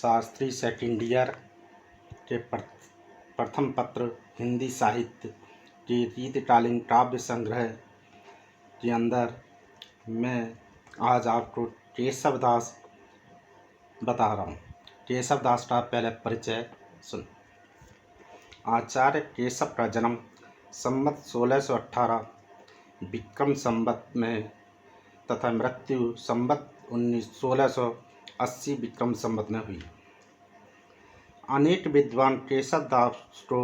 Shastri second year के प्रथम पत्र हिंदी साहित्य के रीतिकालीन काव्य संग्रह के अंदर मैं आज आपको केशव दास बता रहा हूँ। केशव दास का पहले परिचय सुन। आचार्य केशव का जन्म संवत 1618 विक्रम संवत में तथा मृत्यु संवत 1680 विक्रम संवत में हुई। अनेक विद्वान केशव दास को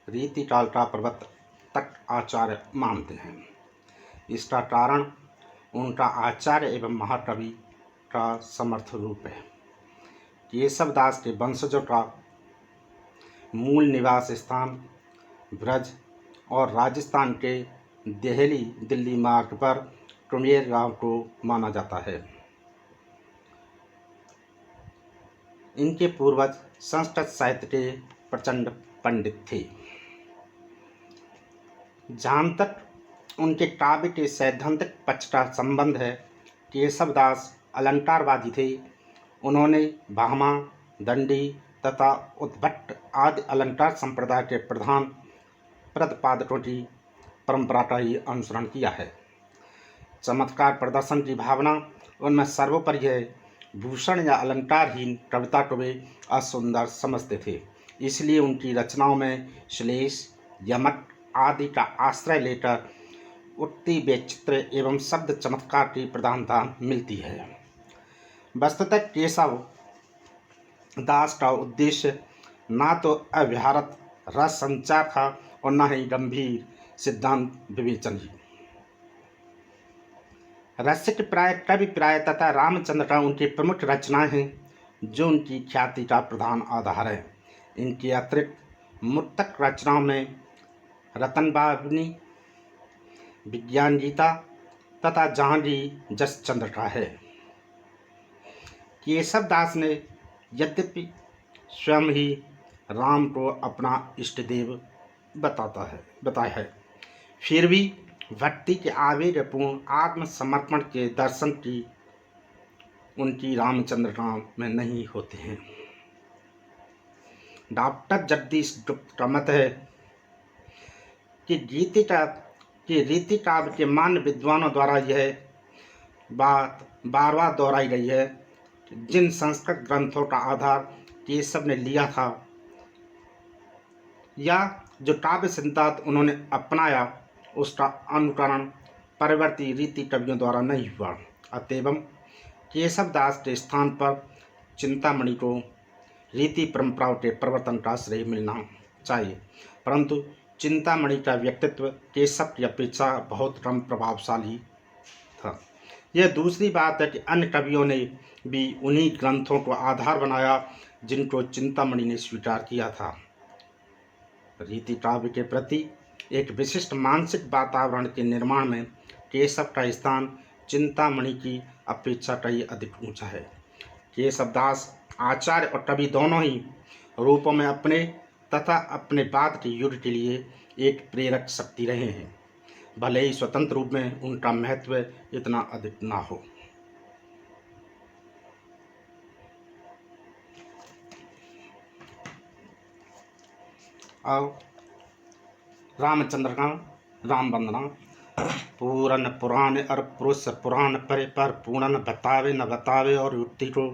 रीतिकाल का प्रवर्तक आचार्य मानते हैं। इसका कारण उनका आचार्य एवं महाकवि का समर्थ रूप है। केशव दास के वंशजों का मूल निवास स्थान ब्रज और राजस्थान के देहली दिल्ली मार्ग पर कुमेर गांव को माना जाता है। इनके पूर्वज संस्कृत साहित्य के प्रचंड पंडित थे। जहाँ तक उनके काव्य के सैद्धांतिक पक्ष का संबंध है, केशव दास अलंकारवादी थे। उन्होंने भामा, दंडी तथा उद्भट आदि अलंकार संप्रदाय के प्रधान प्रतिपादकों की परंपरा का ही अनुसरण किया है। चमत्कार प्रदर्शन की भावना उनमें सर्वोपरि है। भूषण या अलंकारहीन कविता को वे असुंदर समझते थे। इसलिए उनकी रचनाओं में श्लेष, यमक आदि का आश्रय लेकर उक्ति, वैचित्र्य एवं शब्द चमत्कार की प्रधानता मिलती है। वस्तुतः केशव दास का उद्देश्य ना तो अव्याहत रस संचार था और न ही गंभीर सिद्धांत विवेचन ही। रसिक प्राय, कवि प्राय तथा रामचंद्र का उनकी प्रमुख रचनाएं हैं जो उनकी ख्याति का प्रधान आधार है। इनके अतिरिक्त मुक्तक रचनाओं में रतनबावनी, विज्ञान गीता तथा जहांगीर जसचंद्र का है। केशव दास ने यद्यपि स्वयं ही राम को अपना इष्ट देव बताया है, फिर भी भक्ति के आवेगपूर्ण आत्मसमर्पण के दर्शन की उनकी रामचंद्र राम में नहीं होते हैं। डॉक्टर जगदीश गुप्त का मत है कि रीति काव्य के मान्य विद्वानों द्वारा यह बात बार बार दोहराई गई है। जिन संस्कृत ग्रंथों का आधार केशव ने लिया था या जो काव्य सिद्धांत उन्होंने अपनाया, उसका अनुकरण परिवर्ती रीति कवियों द्वारा नहीं हुआ। अतएव केशव दास के स्थान पर चिंतामणि को रीति परंपराओं के प्रवर्तन का श्रेय मिलना चाहिए, परंतु चिंतामणि का व्यक्तित्व केशव की अपेक्षा बहुत कम प्रभावशाली था। यह दूसरी बात है कि अन्य कवियों ने भी उन्हीं ग्रंथों को आधार बनाया जिनको चिंतामणि ने स्वीकार किया था। रीति काव्य के प्रति एक विशिष्ट मानसिक वातावरण के निर्माण में केशव का स्थान चिंतामणि की अपेक्षा कहीं अधिक ऊंचा है। केशव दास आचार्य और कवि दोनों ही रूपों में अपने तथा अपने बाद के युग के लिए एक प्रेरक शक्ति रहे हैं, भले ही स्वतंत्र रूप में उनका महत्व इतना अधिक ना हो। और रामचंद्र का राम वंदना। पूरन पुराण और पुरुष पुराण परे पर पूरन बतावे न बतावे और युक्ति को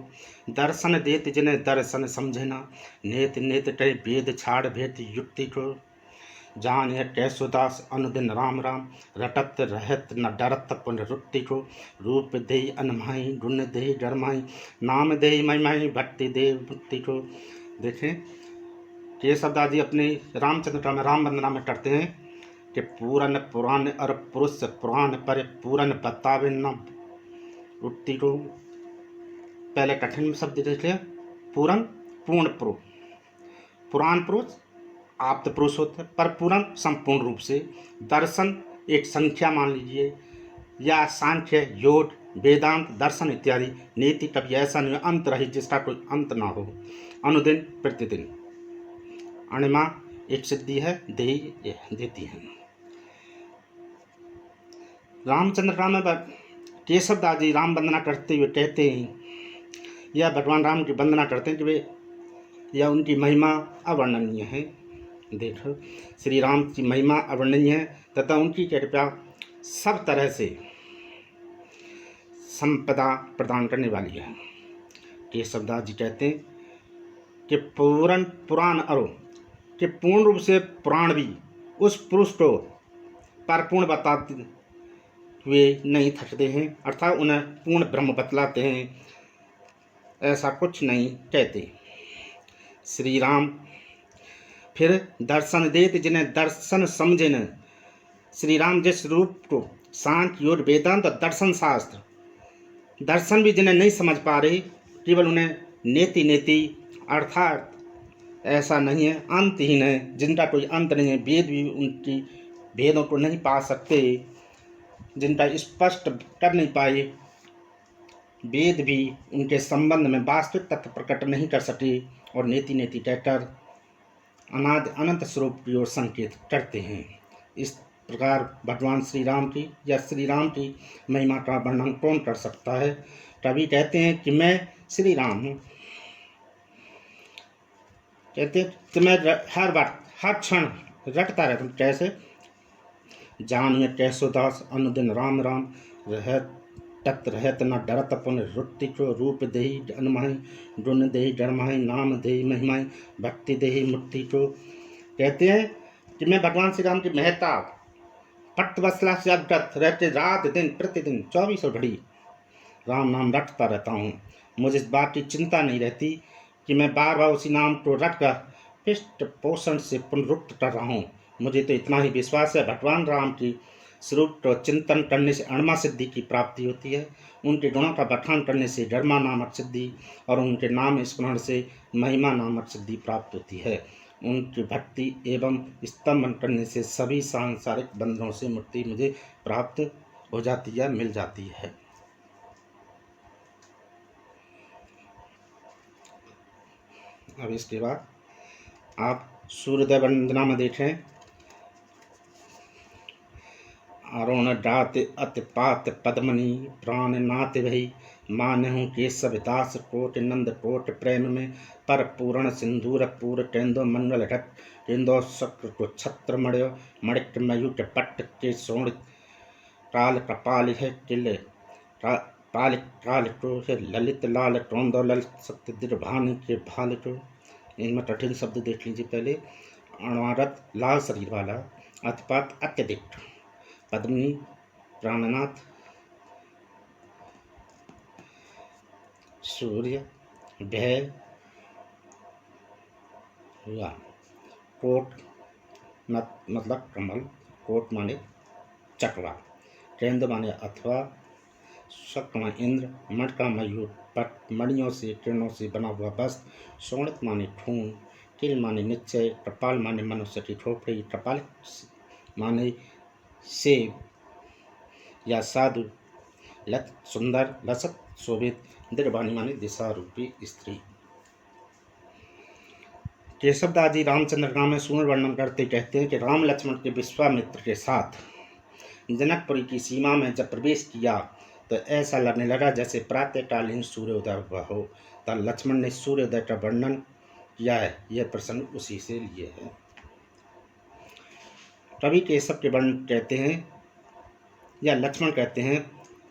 दर्शन देत जिन्हें दर्शन समझे ना। नेत नेत कहे वेद छाड़ भेद युक्ति को जान है कैसुदास अनुदिन राम राम रटत रहत न डरत पुनरुक्ति को। रूप दे अनमाई गुण दे गरमाई नाम दे महिमाई भक्ति दे मुक्ति को। देखें, केशव दास जी अपने रामचंद्र का में राम वंदना में करते हैं कि पूरन पुराण और पुरुष पुराण पर पूरन बतावे न उक्ति को। पहले कठिन शब्द देख लिया। पूरन पूर्ण पुरुष, पुराण पुरुष आप्त पुरुष होते हैं, पर पूर्ण संपूर्ण रूप से। दर्शन एक संख्या मान लीजिए, या सांख्य, योग, वेदांत, दर्शन इत्यादि। नीति कभी ऐसा नहीं अंत रहित जिसका कोई अंत ना हो। अनुदिन प्रतिदिन। अणिमा एक सिद्धि है, देही देती है। रामचंद्र राम में केशव दास जी राम वंदना करते हुए कहते हैं या भगवान राम की वंदना करते हैं कि वे या उनकी महिमा अवर्णनीय है। देखो, श्री राम की महिमा अवर्णनीय है तथा उनकी कृपा सब तरह से संपदा प्रदान करने वाली है। केशवदास जी कहते हैं कि पुराण अरो कि पूर्ण रूप से पुराण भी उस पुरुष को परिपूर्ण बताते हुए नहीं थकते हैं, अर्थात उन्हें पूर्ण ब्रह्म बतलाते हैं, ऐसा कुछ नहीं कहते। श्री राम फिर दर्शन देते जिन्हें दर्शन समझे न। श्री राम जिस रूप को सांख्य योग वेदांत और दर्शन शास्त्र दर्शन भी जिन्हें नहीं समझ पा रहे, केवल उन्हें नेति नेति अर्थात ऐसा नहीं है, अंतहीन है, जिनका कोई अंत नहीं है, वेद भी उनकी भेदों को नहीं पा सकते, जिनका स्पष्ट कर नहीं पाए, वेद भी उनके संबंध में वास्तविक तथ्य प्रकट नहीं कर सके और नेति नेति कहकर अनादि अनंत स्वरूप की ओर संकेत करते हैं। इस प्रकार भगवान श्री राम की या श्री राम की महिमा का वर्णन कौन कर सकता है। कवि कहते हैं कि मैं श्री राम हूँ, कहते हैं कि मैं हर बार हर क्षण रटता रहता हूँ। कैसे जानिए कैसोदास अनुदिन राम राम रहत तत् रहत न डरत पुन रुत्ति को रूप देही जन्माही गुण देही जन्माही नाम देही महिमाही भक्ति देही मुक्ति को। कहते हैं कि मैं भगवान श्री राम की महता पट्टवसला से अवगत रहते रात दिन प्रतिदिन 24 घड़ी राम नाम रटता रहता हूँ। मुझे इस बात की चिंता नहीं रहती कि मैं बार बार उसी नाम को रटकर पृष्ठ पोषण से पुनरुक्त कर रहा हूँ। मुझे तो इतना ही विश्वास है, भगवान राम की स्वरूप को चिंतन करने से अणमा सिद्धि की प्राप्ति होती है, उनके गुणों का बखान करने से धर्मा नामक सिद्धि और उनके नाम स्मरण से महिमा नामक सिद्धि प्राप्त होती है। उनकी भक्ति एवं स्तंभन करने से सभी सांसारिक बंधनों से मुक्ति मुझे प्राप्त हो जाती है, मिल जाती है। अब इसके बाद आप सूर्योदय वंदना में देखें। अरुण डात अतिपात पद्मनी प्राण नाथ भई मानहु केशव दास कोट नंद कोट प्रेम में पर पूर्ण सिंदूर पूर केंदो मंगल घट केंदो शक्र को छत्र मड़ो मणिक मयूट पट्ट के सोण काल कपाल है किले पाल काल को है ललित लाल टोंदो ललित सत्य दिर्भान के भाल को। इनमें कठिन शब्द देख लीजिए पहले। अणवारत लाल शरीर वाला, अतिपात अत्यधिक, पद्मिनी प्राणनाथ, सूर्य भय हुआ, कोट मतलब कमल, कोट माने चकवा, केंद्र माने अथवा, शक माने इंद्र, मण का मयूर पट मणियों से किरणों से बना हुआ वस्त्र, शोणित माने खून, किल माने निश्चय, कपाल माने मनुष्य की खोपड़ी, कपाल माने सेव या साधु, लत सुंदर, लसत शोभित, दृढ़वाणी माने दिशा रूपी स्त्री। केशवदास जी रामचंद्र राम में सुंदर वर्णन करते कहते हैं कि राम लक्ष्मण के विश्वामित्र के साथ जनकपुरी की सीमा में जब प्रवेश किया तो ऐसा लगने लगा जैसे प्रातःकालीन सूर्योदय हुआ हो। तब लक्ष्मण ने सूर्योदय का वर्णन किया है। यह प्रसंग उसी से लिए है। कवि केशव के वर्णन कहते हैं या लक्ष्मण कहते हैं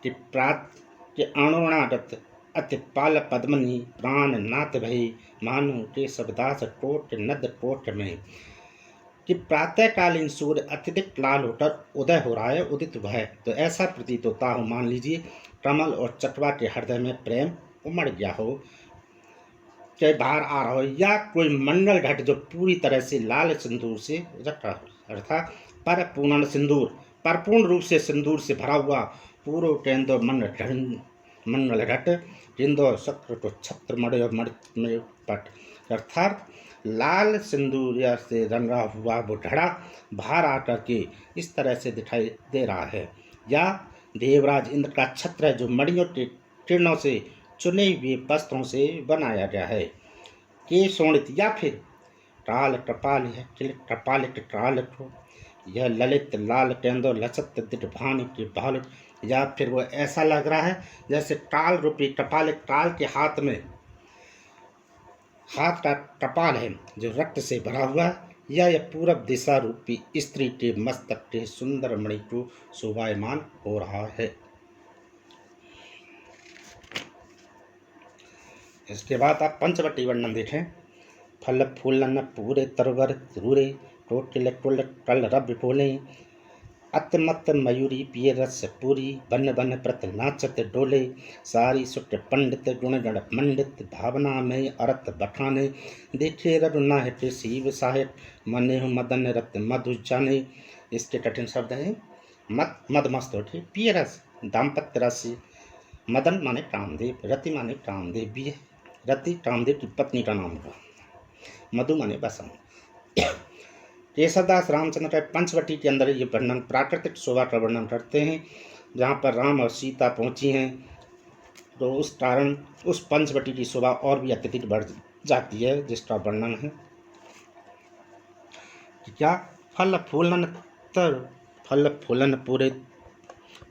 कि प्रात के अणुणागत अतिपाल पद्मनी प्राण नाथ भई मानु केशवदास कोट नद कोट में, कि प्रातःकालीन सूर्य अत्यधिक लाल होकर उदय हो रहा है, उदित हुआ है, तो ऐसा प्रतीत होता हो मान लीजिए कमल और चटवा के हृदय में प्रेम उमड़ गया हो, चाहे बाहर आ रहा हो, या कोई मंगल घट जो पूरी तरह से लाल सिंदूर से रखा हो, अर्थात परिपूर्ण सिंदूर, परिपूर्ण रूप से सिंदूर से भरा हुआ पूर्व केंद्र मंगल घट जिंदो शक्र को छत्र मड़े मणि पट, अर्थात लाल सिंदूर से रंगा हुआ वो घड़ा बाहर आकर के इस तरह से दिखाई दे रहा है, या देवराज इंद्र का छत्र है जो मणियों के किरणों से चुने हुए वस्त्रों से बनाया गया है, के शोणित या फिर काल कपाल है, कपाल के काल को, यह ललित लाल केंदो लसत दिग्भान के भाल, या फिर वो ऐसा लग रहा है जैसे काल रूपी कपाल काल के हाथ में हाथ का कपाल है जो रक्त से भरा हुआ है, यह पूरब दिशा रूपी स्त्री के मस्तक के सुंदर मणि को शोभायमान हो रहा है। इसके बाद आप पंचवटी वर्णन देखें। फल फूलन पूरे तरवर धूरे टोटल टुल टल रब बोले अतमत मयूरी पिय रस पूरी बन बन प्रत नाचत डोले सारी सुट पंडित गुण गण मंडित भावना में अर्थ बखाने देखे रब नाहट शिव साहित मने मदन रत मधु जाने। इसके कठिन शब्द हैं। मत मद मस्त होठी, पिय रस दाम्पत्य रस, मदन माने कामदेव, रति माने कामदेव भी है, रति कामदेव की पत्नी का नाम हुआ, मधु माने बसंत। केशवदास रामचंद्र का पंचवटी के अंदर ये वर्णन प्राकृतिक शोभा का वर्णन करते हैं। जहाँ पर राम और सीता पहुँची हैं तो उस कारण उस पंचवटी की शोभा और भी अत्यधिक बढ़ जाती है, जिसका वर्णन है क्या। फल फूलन पूरे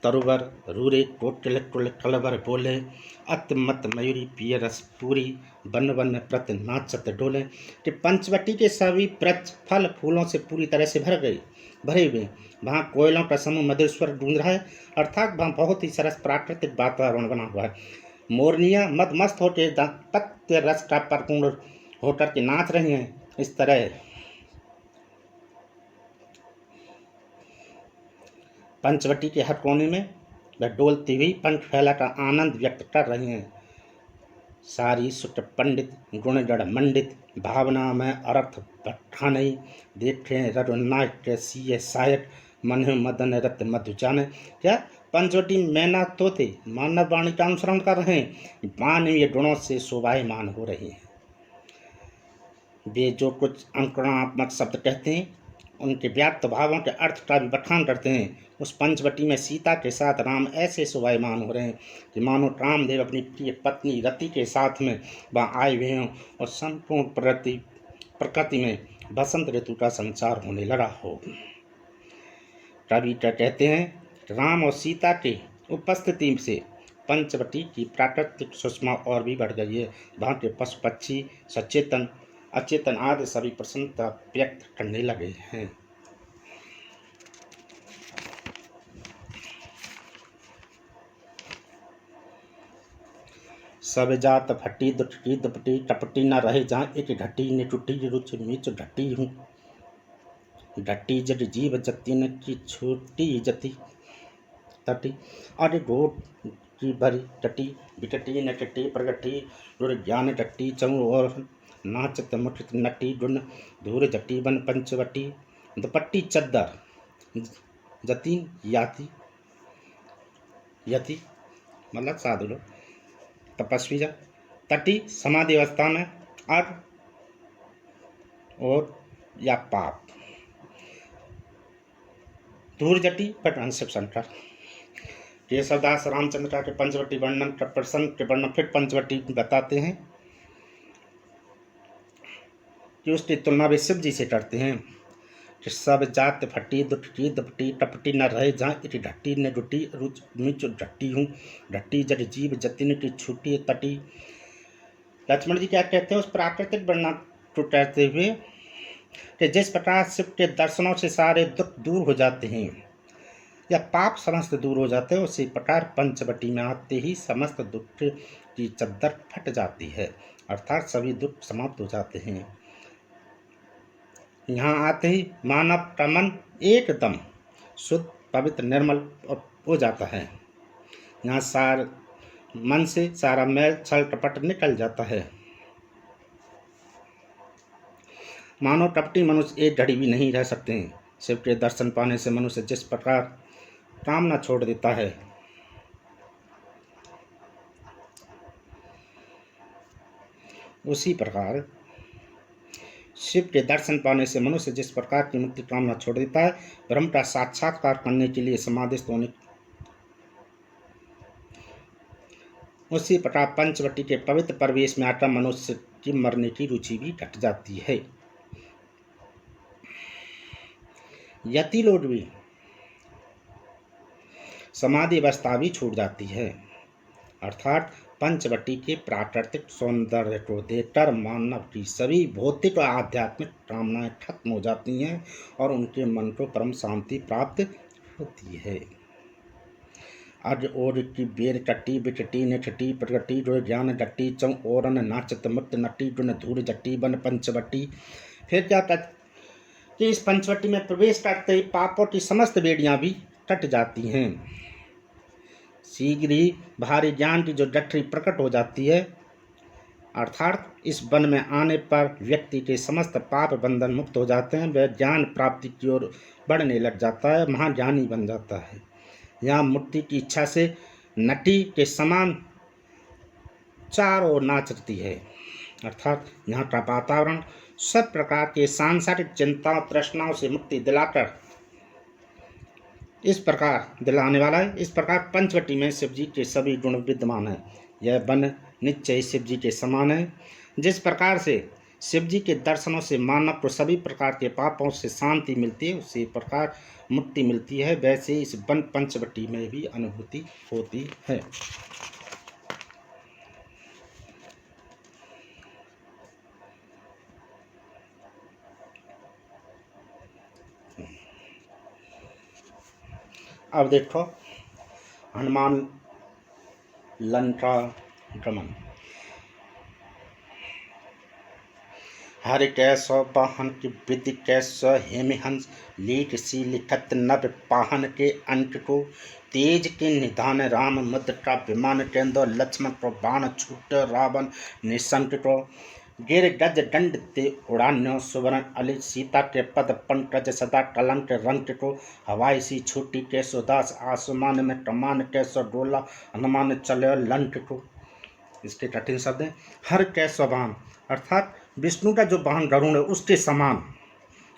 तरुवर रूरे टोटल टुल टलवर बोले अतमत मयूरी पिय रस पूरी बन बन प्रत नाचत डोले। कि पंचवटी के सभी वृक्ष फल फूलों से पूरी तरह से भरे हुए। वहाँ कोयलों का समूह मधुर स्वर गूंज रहा है, अर्थात वहाँ बहुत ही सरस प्राकृतिक वातावरण बना हुआ है। मोरनियाँ मदमस्त होकर दाम्पत्य रस का परिपूर्ण होकर के नाच रही हैं। इस तरह पंचवटी के हर कोने में वह डोलती हुई पंख फैलाकर आनंद व्यक्त कर रही हैं। सारी सुट पंडित गुण गण मंडित भावना में अर्थ बखाने देखे रघुनाथ सीय सायक मन मदन रत मधु जाने। क्या पंचवटी मैना तोते मानव वाणी का अनुसरण कर रहे हैं, मानवीय गुणों से शोभायमान हो रही हैं। वे जो कुछ अंकुरात्मक शब्द कहते हैं उनके व्याप्त भावों के अर्थ का भी बखान करते हैं। उस पंचवटी में सीता के साथ राम ऐसे शोभायमान हो रहे हैं कि मानो कामदेव अपनी प्रिय पत्नी रति के साथ में वहाँ आए हुए हों और संपूर्ण प्रकृति में बसंत ऋतु का संचार होने लगा हो। कवि कहते हैं राम और सीता के उपस्थिति से पंचवटी की प्राकृतिक सुषमा और भी बढ़ गई है। वहाँ के पशु पक्षी सचेतन अचेतन आदि सभी प्रसन्नता व्यक्त करने लगे हैं। सब जात फटी दुटकी दुपटी टपटी न रहे जहाँ एक घटी ने टूटी रुच मीच ढट्टी हूँ ढट्टी जट जीव जति न की छोटी जति तटी अरे घोट की भरी टटी बिटटी न टटी प्रगटी रुर ज्ञान टट्टी चमु और नाचत मुठित नटी गुण धूर जटी बन पंचवटी दुपट्टी चद्दर जति याति यति मतलब साधु लोग तपस्वी जा तटी समाधि अवस्था में अर और या पाप धूर जटी बट अंशेप्शन कर। केशवदास रामचंद्र के पंचवटी वर्णन का प्रसंग के वर्णन फिर पंचवटी बताते हैं कि उसकी तुलना वे शिव जी से करते हैं कि सब जात फटी दुटकी दुपटी टपटी न रहे जहाँ इटी ढट्टी न डुटी रुच मिच ढट्टी हूँ ढट्टी जट जीव जतिन की छूटी तटी। लक्ष्मण जी क्या कहते हैं उस प्राकृतिक वर्णन को कहते हुए कि जिस प्रकार शिव के दर्शनों से सारे दुख दूर हो जाते हैं या पाप समस्त दूर हो जाते हैं, उसी प्रकार पंचवटी में आते ही समस्त दुख की चद्दर फट जाती है, अर्थात सभी दुख समाप्त हो जाते हैं। यहाँ आते ही मानव का मन एकदम शुद्ध पवित्र निर्मल हो जाता है। यहाँ मन से सारा मैल छल कपट निकल जाता है। मानव कपटी मनुष्य एक घड़ी भी नहीं रह सकते हैं। शिव के दर्शन पाने से मनुष्य जिस प्रकार कामना छोड़ देता है, उसी प्रकार शिव के दर्शन पाने से मनुष्य जिस प्रकार की मुक्ति कामना छोड़ देता है, ब्रह्म का साक्षात्कार करने के लिए समाधिस्थ होने उसी प्रकार पंचवटी के पवित्र प्रवेश में आकर मनुष्य की मरने की रुचि भी घट जाती है। यति लोग भी समाधि अवस्था भी छूट जाती है, अर्थात पंचवटी के प्राकृतिक सौंदर्य को देखकर मानव की सभी भौतिक और आध्यात्मिक कामनाएं खत्म हो जाती हैं और उनके मन को परम शांति प्राप्त होती है। अज ओर की बेर चट्टी बिचटी निठटी प्रगटी जो ज्ञान जट्टी चौ ओरन नाचत मुक्त नटी जुन धूल जट्टी बन पंचवटी। फिर क्या कि इस पंचवटी में प्रवेश करते ही पापों की समस्त बेड़ियां भी कट जाती हैं। शीघ्र ही भारी ज्ञान की जो गठरी प्रकट हो जाती है, अर्थात इस वन में आने पर व्यक्ति के समस्त पाप बंधन मुक्त हो जाते हैं। वह ज्ञान प्राप्ति की ओर बढ़ने लग जाता है, महाज्ञानी बन जाता है। यहाँ मुक्ति की इच्छा से नटी के समान चारों ओर नाचती है, अर्थात यहाँ का वातावरण सब प्रकार के सांसारिक चिंताओं तृष्णाओं से मुक्ति दिलाकर इस प्रकार दिलाने वाला है। इस प्रकार पंचवटी में शिव जी के सभी गुण विद्यमान हैं। यह वन निश्चय शिव जी के समान है। जिस प्रकार से शिव जी के दर्शनों से मानव को सभी प्रकार के पापों से शांति मिलती है, उसी प्रकार मुक्ति मिलती है, वैसे इस वन पंचवटी में भी अनुभूति होती है। अब देखो हनुमान लंका गमन। हरि कैसो वाहन की विधि कैसो हेमहंस लीट सी लिखत नभ पाहन के अंक को तेज के निधान राम मुद्र का विमान केंद्र लक्ष्मण को बाण छूट रावण निशंक को गिर गज दंड ते उड़ान्यो सुवर्ण अली सीता के पद पंकज सदा कलंक रंक को हवाई सी छूटी कैसो दास आसमान में कमान कैसो डोला हनुमान चले लंक को। इसके कठिन शब्द हैं। हर कैसो वाहन अर्थात विष्णु का जो वाहन गरुड़ है उसके समान,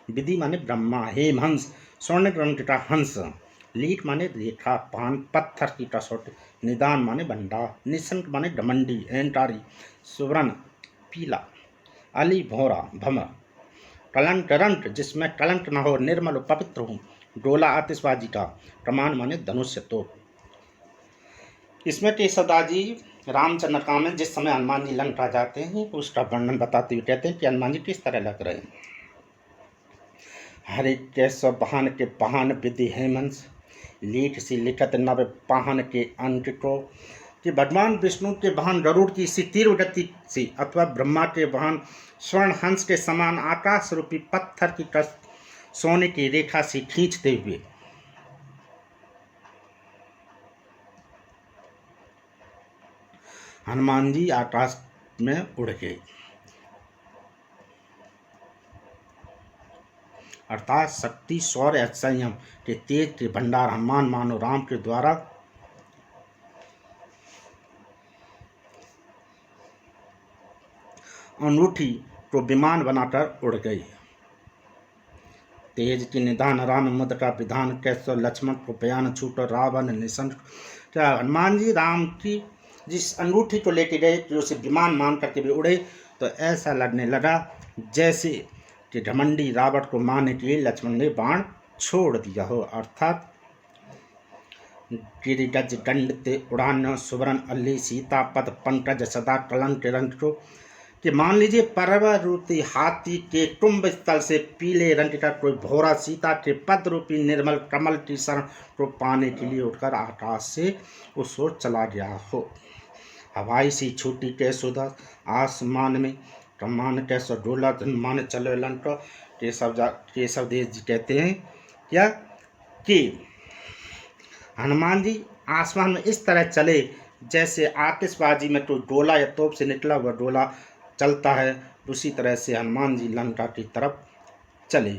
विधि माने ब्रह्मा, हेमहंस स्वर्ण रंग का हंस, लीट माने रेखा, पान पत्थर की कसौटी, निदान माने बंडा, निशंक माने डमंडी एंटारी, सुवर्ण पीला, अली भौरा भमर, कलंक रंक जिसमें कलंक न हो, निर्मल पवित्र हो, डोला आतिशबाजी का, कमान माने धनुष्य तोप। इसमें केशवदास जी रामचंद्र का में जिस समय हनुमान जी लंका जाते हैं उसका वर्णन बताते हुए कहते हैं कि हनुमान जी किस तरह लग रहे हैं। हरे केशव वाहन के वाहन विधि हेमंस लीट सी लिखत नव पाहन के अंक को, कि भगवान विष्णु के वाहन गरुड़ की इसी तीव्र गति से अथवा ब्रह्मा के वाहन स्वर्ण हंस के समान आकाश रूपी पत्थर की कस सोने की रेखा से खींचते हुए हनुमान जी आकाश में उड़ गए, अर्थात शक्ति शौर्य संयम के तेज के भंडार हनुमान मानो राम के द्वारा अंगूठी को विमान बनाकर उड़ गई। तेज की निदान राम मुद्र का विधान कैसो लक्ष्मण को बयान छूट रावण निशंक। क्या हनुमान जी राम की जिस अंगूठी को लेके गए कि उसे विमान मान करके भी उड़े, तो ऐसा लगने लगा जैसे कि घमंडी रावण को मारने के लिए लक्ष्मण ने बाण छोड़ दिया हो, अर्थात गिरिगज दंड ते उड़ान सुवर्ण अल्ली सीता पद पंकज सदा कलंक रंग को, कि मान लीजिए पर्वत रूपी हाथी के कुंभ स्थल से पीले रंग का कोई भौरा सीता के पद रूपी निर्मल कमल की शरण को पाने के लिए उठकर आकाश से उस ओर चला गया हो। हवाई सी छूटी कैसो दास आसमान में कमान कैसो डोला मान चलो लंका। केशव देव जी कहते हैं क्या कि हनुमान जी आसमान में इस तरह चले जैसे आतिशबाजी में तो डोला या तोप से निकला हुआ डोला चलता है, उसी तरह से हनुमान जी लंका की तरफ चले।